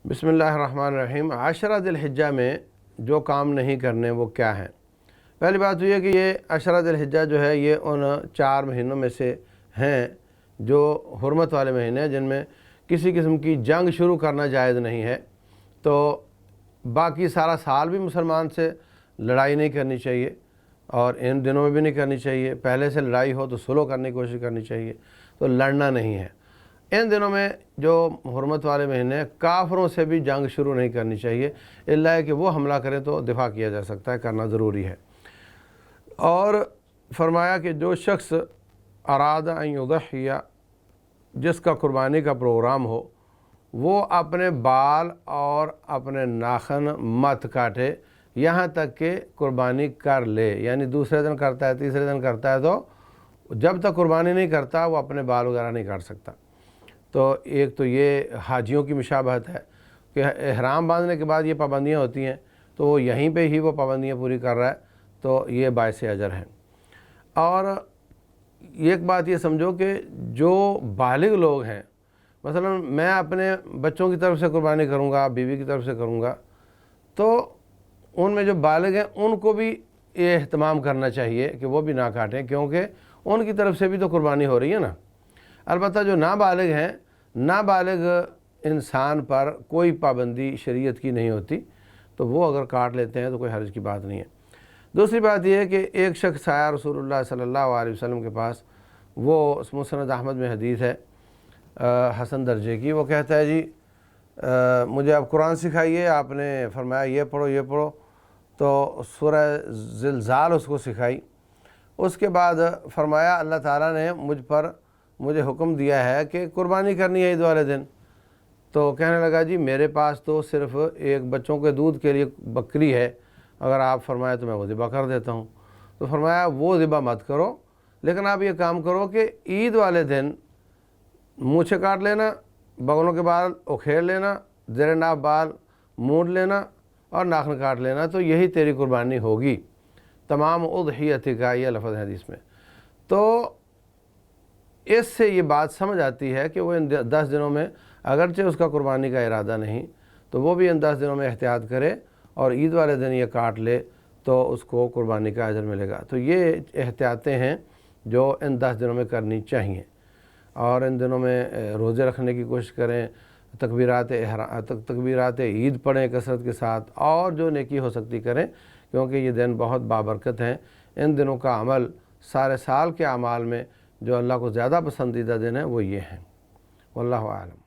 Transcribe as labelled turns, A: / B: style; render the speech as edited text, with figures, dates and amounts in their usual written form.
A: बिस्मिल्लाहिर्रहमानिर्रहीम। अशरा ज़िलहिज्जा में जो काम नहीं करने वो क्या हैं। पहली बात तो ये कि ये अशरा ज़िलहिज्जा जो है ये उन 4 महीनों में से हैं जो हुर्मत वाले महीने हैं, जिनमें किसी किस्म की जंग शुरू करना जायज़ नहीं है। तो बाकी सारा साल भी मुसलमान से लड़ाई नहीं करनी चाहिए और इन दिनों में भी नहीं करनी चाहिए। पहले से लड़ाई हो तो सुलह करने की कोशिश करनी चाहिए, तो लड़ना नहीं है। इन दिनों में जो हुर्मत वाले महीने काफरों से भी जंग शुरू नहीं करनी चाहिए, इल्ला कि वो हमला करें तो दिफा किया जा सकता है, करना ज़रूरी है। और फरमाया कि जो शख्स अरादा अन युज़हिया, जिसका कुर्बानी का प्रोग्राम हो, वो अपने बाल और अपने नाखन मत काटे यहाँ तक कि कुर्बानी कर ले। यानी दूसरे दिन करता है, तीसरे दिन करता है, तो जब तक कुर्बानी नहीं करता वो अपने बाल वगैरह नहीं काट सकता। तो एक तो ये हाजियों की मुशाबहत है कि इहराम बांधने के बाद ये पाबंदियाँ होती हैं, तो वो यहीं पे ही वो पाबंदियाँ पूरी कर रहा है, तो ये बायसे अजर है। और एक बात ये समझो कि जो बालिग लोग हैं, मसलन मैं अपने बच्चों की तरफ से कुर्बानी करूँगा, बीवी की तरफ से करूँगा, तो उनमें जो बालिग हैं उनको भी ये एहतमाम करना चाहिए कि वो भी ना काटें, क्योंकि उनकी तरफ से भी तो कुर्बानी हो रही है ना। अलबत्ता जो नाबालिग हैं, नाबालिग इंसान पर कोई पाबंदी शरीयत की नहीं होती, तो वो अगर काट लेते हैं तो कोई हर्ज की बात नहीं है। दूसरी बात यह है कि एक शख्स आया रसूलुल्लाह सल्लल्लाहु अलैहि वसल्लम के पास, वो मुस्नद अहमद में हदीस है हसन दर्जे की। वो कहता है, जी मुझे आप कुरान सिखाइए। आपने फरमाया ये पढ़ो ये पढ़ो, तो सूरह ज़िलज़ाल उसको सिखाई। उसके बाद फरमाया अल्लाह ताला ने मुझे हुक्म दिया है कि कुर्बानी करनी है ईद वाले दिन। तो कहने लगा, जी मेरे पास तो सिर्फ़ एक बच्चों के दूध के लिए बकरी है, अगर आप फरमाए तो मैं वो ज़िबा कर देता हूँ। तो फरमाया वो ज़िबा मत करो, लेकिन आप ये काम करो कि ईद वाले दिन मूँछें काट लेना, बगलों के बाल उखेड़ लेना, ज़ेरे नाफ बाल मूंड लेना और नाखन काट लेना, तो यही तेरी कुर्बानी होगी। तमाम उज़हियती का यह लफ्ज़ है हदीस में। तो इससे ये बात समझ आती है कि वो इन 10 दिनों में अगरचे उसका कुर्बानी का इरादा नहीं, तो वो भी इन 10 दिनों में एहतियात करे और ईद वाले दिन ये काट ले तो उसको कुर्बानी का अजर मिलेगा। तो ये एहतियातें हैं जो इन 10 दिनों में करनी चाहिए। और इन दिनों में रोज़े रखने की कोशिश करें, तकबीरात ईद पढ़ें कसरत के साथ, और जो नेकी हो सकती करें, क्योंकि ये दिन बहुत बाबरकत हैं। इन दिनों का अमल सारे साल के अमाल में जो अल्लाह को ज़्यादा पसंदीदा दिन है वो ये हैं। वल्लाहु आलम।